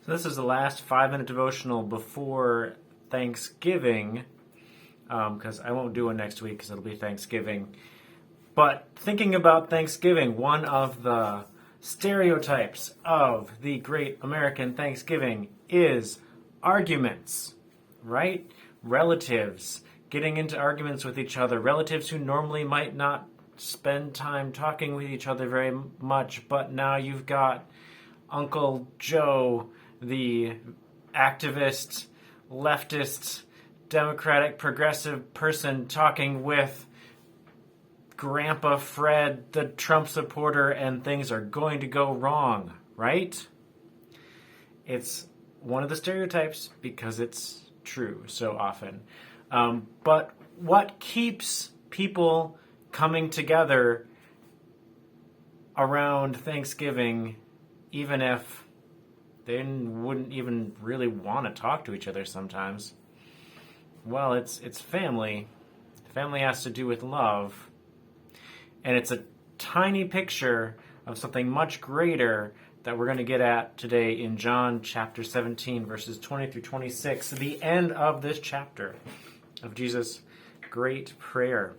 This is the last 5-minute devotional before Thanksgiving, because I won't do one next week because it'll be Thanksgiving. But thinking about Thanksgiving, one of the stereotypes of the great American Thanksgiving is arguments, right? Relatives getting into arguments with each other, relatives who normally might not spend time talking with each other very much, but now you've got Uncle Joe, the activist, leftist, democratic, progressive person talking with Grandpa Fred, the Trump supporter, and things are going to go wrong, right? It's one of the stereotypes because it's true so often. But what keeps people coming together around Thanksgiving, even if they wouldn't even really want to talk to each other sometimes? Well, it's family. Family has to do with love. And it's a tiny picture of something much greater that we're going to get at today in John chapter 17, verses 20 through 26, the end of this chapter of Jesus' great prayer.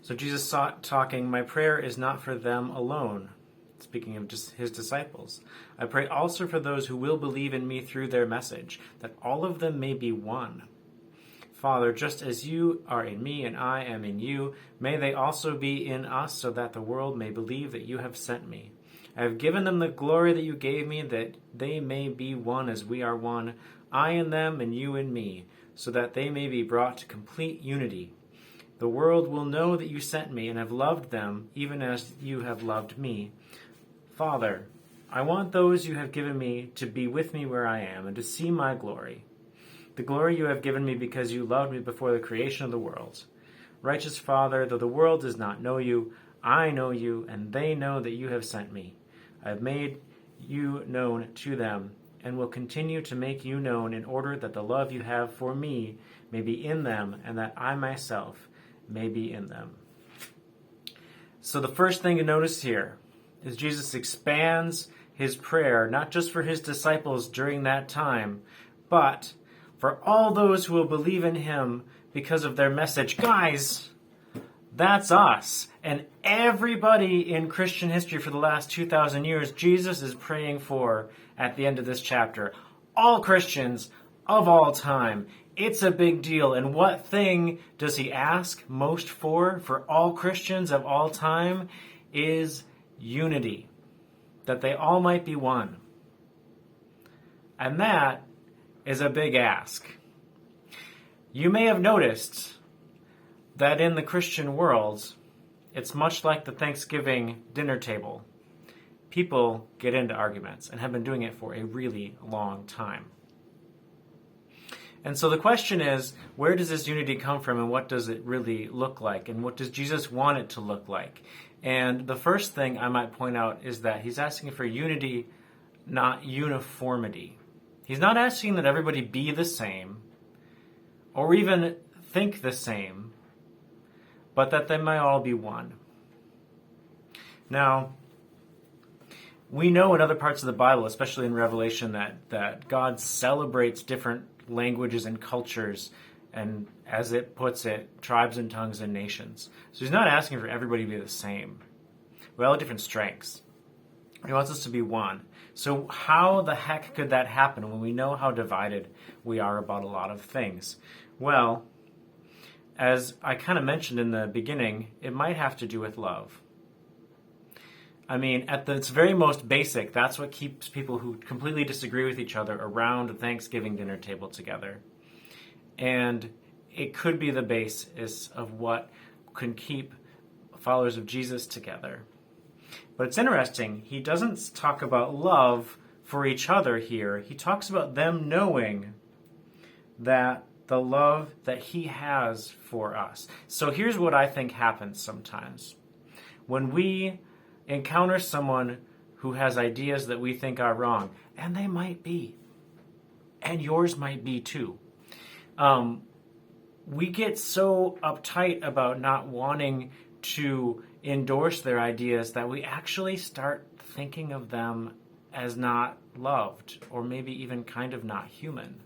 So Jesus talking, "My prayer is not for them alone," speaking of just his disciples. "I pray also for those who will believe in me through their message, that all of them may be one. Father, just as you are in me and I am in you, may they also be in us, so that the world may believe that you have sent me. I have given them the glory that you gave me, that they may be one as we are one, I in them and you in me, so that they may be brought to complete unity. The world will know that you sent me and have loved them, even as you have loved me. Father, I want those you have given me to be with me where I am and to see my glory. The glory you have given me because you loved me before the creation of the world. Righteous Father, though the world does not know you, I know you, and they know that you have sent me. I have made you known to them, and will continue to make you known, in order that the love you have for me may be in them, and that I myself may be in them." So the first thing to notice here is Jesus expands his prayer, not just for his disciples during that time, but for all those who will believe in him because of their message. Guys, that's us. And everybody in Christian history for the last 2,000 years, Jesus is praying for at the end of this chapter. All Christians of all time. It's a big deal. And what thing does he ask most for all Christians of all time? Is unity. That they all might be one. And that is a big ask. You may have noticed that in the Christian world, it's much like the Thanksgiving dinner table. People get into arguments and have been doing it for a really long time. And so the question is, where does this unity come from, and what does it really look like, and what does Jesus want it to look like? And the first thing I might point out is that he's asking for unity, not uniformity. He's not asking that everybody be the same, or even think the same, but that they might all be one. Now, we know in other parts of the Bible, especially in Revelation, that God celebrates different languages and cultures, and as it puts it, tribes and tongues and nations. So he's not asking for everybody to be the same. We all have different strengths. He wants us to be one. So how the heck could that happen when we know how divided we are about a lot of things? Well, as I kind of mentioned in the beginning, it might have to do with love. I mean, at its very most basic, that's what keeps people who completely disagree with each other around the Thanksgiving dinner table together. And it could be the basis of what can keep followers of Jesus together. But it's interesting, he doesn't talk about love for each other here. He talks about them knowing that the love that he has for us. So here's what I think happens sometimes. When we encounter someone who has ideas that we think are wrong, and they might be, and yours might be too, we get so uptight about not wanting to endorse their ideas that we actually start thinking of them as not loved, or maybe even kind of not human.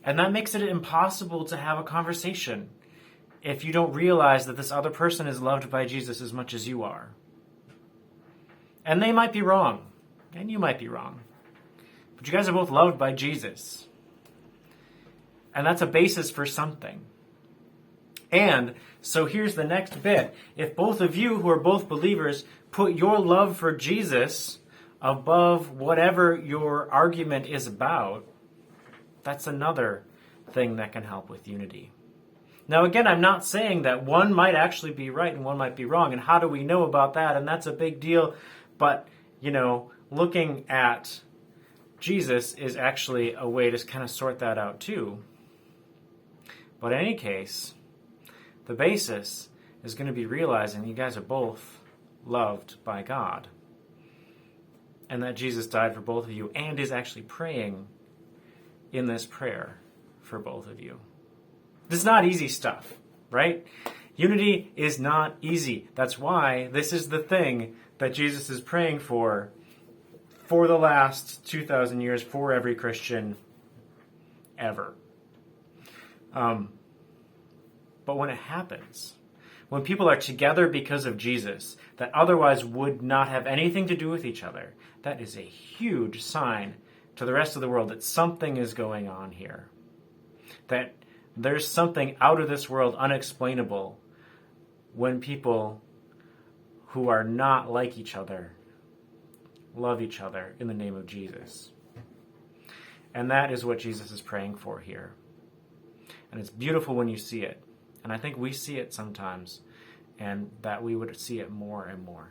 And that makes it impossible to have a conversation if you don't realize that this other person is loved by Jesus as much as you are. And they might be wrong, and you might be wrong. But you guys are both loved by Jesus. And that's a basis for something. And so here's the next bit. If both of you who are both believers put your love for Jesus above whatever your argument is about, that's another thing that can help with unity. Now, again, I'm not saying that one might actually be right and one might be wrong. And how do we know about that? And that's a big deal. But, looking at Jesus is actually a way to kind of sort that out too. But in any case, the basis is going to be realizing you guys are both loved by God. And that Jesus died for both of you and is actually praying in this prayer for both of you. This is not easy stuff, right? Unity is not easy. That's why this is the thing that Jesus is praying for the last 2,000 years for every Christian ever. But when it happens, when people are together because of Jesus, that otherwise would not have anything to do with each other, that is a huge sign to the rest of the world that something is going on here. That there's something out of this world unexplainable when people who are not like each other love each other in the name of Jesus. And that is what Jesus is praying for here. And it's beautiful when you see it. And I think we see it sometimes, and that we would see it more and more.